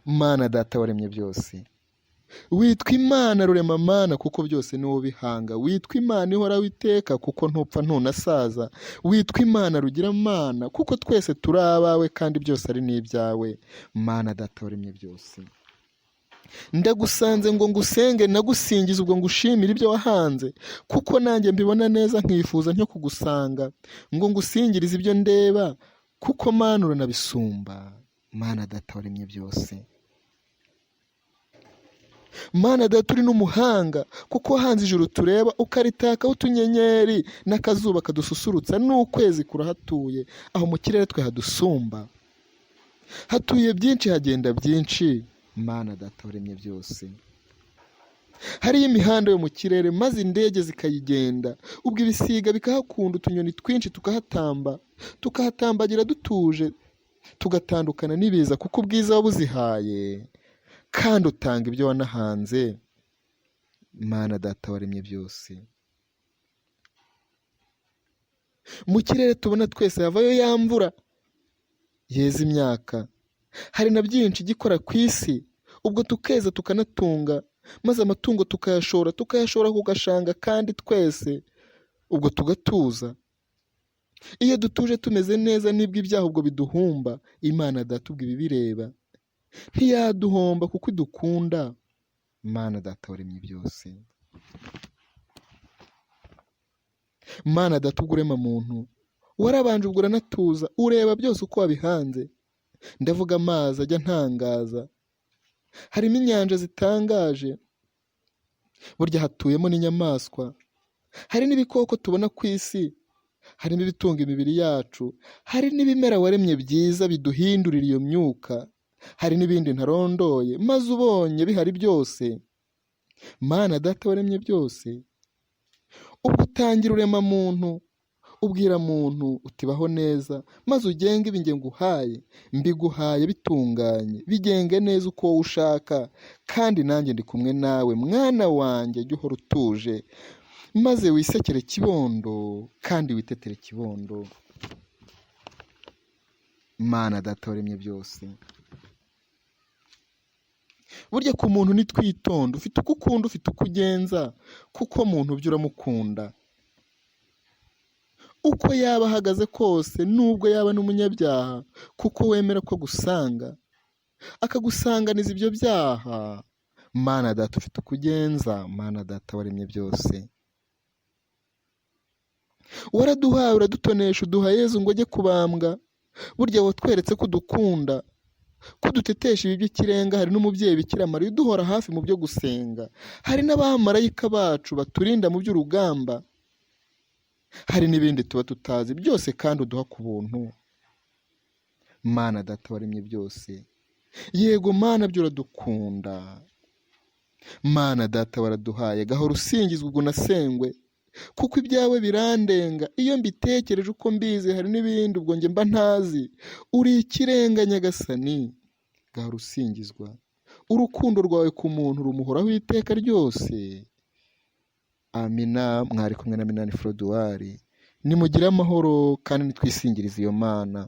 Mana data waremye byose, witwa Imana rurema mana kuko byose ni wowe ubihanga, witwa Imana ihoraho iteka kuko ntupfa ntunasaza, witwa Imana rugira mana kuko twese turi abawe kandi byose ari n'ibyawe. Mana data waremye byose, ndagusanze ngo ngusenge nagusingize ubwo ngushimire ibyo wahanze, kuko nanjye mbibona neza nkifuza nko kugusanga ngo ngusingirize ibyo ndeba, kuko mana uranabisumba. Mana data waremye byose, Mana data uri n'umuhanga kuko wahanze ijuru tureba ukaritakaho utunyenyeri, n'akazuba kadususurutsa n'ukwezi kurahatuye, aho mu kirere twe hadusumba, hatuye byinshi hagenda byinshi. Mana data waremye byose, hariyo imihanda yo mu kirere maze indege zikayigenda, ubwo ibisiga bikahakunda, utunyoni twinshi tukahatambagira dutuje, tugatandukana n'ibiza kuko ubwiza wabuzihaye kandi utanga ibyo wanahanze. Mana data waremye byose, mu kirere tubona twese havayo ya mvura yeza imyaka, hari na byinshi gikora ku isi, ubwo tukeza tukanatunga, maze amatungo tukayashora ku gashanga, kandi twese ubwo tugatuza. Iyo dutuje tumeze neza nibwo ibyaha ubwo biduhumba. Imana data ubwo ibi bireba ntiyaduhomba kuko idukunda. Mana data waremye byose, Mana data ubwo urema muntu warabanje ubwo uranatuza, ureba byose uko wabihanze. Ndavuga amazi ajya ntangaza, harimo inyanja zitangaje, burya hatuyemo n'inyamaswa, hari n'ibikoko tubona ku isi, harimo ibitunga imibiri yacu, hari n'ibimera waremye byiza biduhindurira iyo myuka, hari n'ibindi ntarondoye maze ubonye bihari byose. Mana data waremye byose, ubwo utangira urema muntu, ubwira muntu utibaho neza, maze ugenge ibi nge nguhaye, mbiguhaye bitunganye, bigenge neza uko wowe ushaka, kandi nanjye ndi kumwe nawe. Mwana wanjye jya uhora utuje, maze wisekere kibondo kandi witetere kibondo. Mana data waremye byose, burya ku muntu nitwitonda, ufite uko ukunda ufite uko ugenza, kuko muntu byo uramukunda uko yaba ahagaze kose, nubwo yaba n'umunyabyaha, kuko wemera ko agusanga akagusanganiza ibyo byaha. Mana data ufite uko ugenza, Mana data waremye byose, waraduhaye uradutonesha, uduha Yezu ngo ajye kubambwa. Burya watweretse ko udukunda, ko dutetesha ibi by'ikirenga. Hari n'umubyeyi Bikira Mariya uduhora hafi mu byo gusenga, hari n'abamarayika bacu baturinda mu by'urugamba, hari n'ibindi tuba tutazi byose kandi uduha ku buntu. Mana data waremye byose, yego Mana byo uradukunda. Mana data waraduhaye, gahora usingizwa ubwo unasengwe, kuko ibyawe birandenga. Iyo mbitekereje uko mbizi, hari n'ibindi ubwo njye mba ntazi. Uri ikirenga Nyagasani, gahora usingizwa. Urukundo rwawe ku muntu rumuhoraho iteka ryose. Amina. Mwari kumwe na Minani Froduwari. Nimugire amahoro kandi nitwisingirize iyo Mana.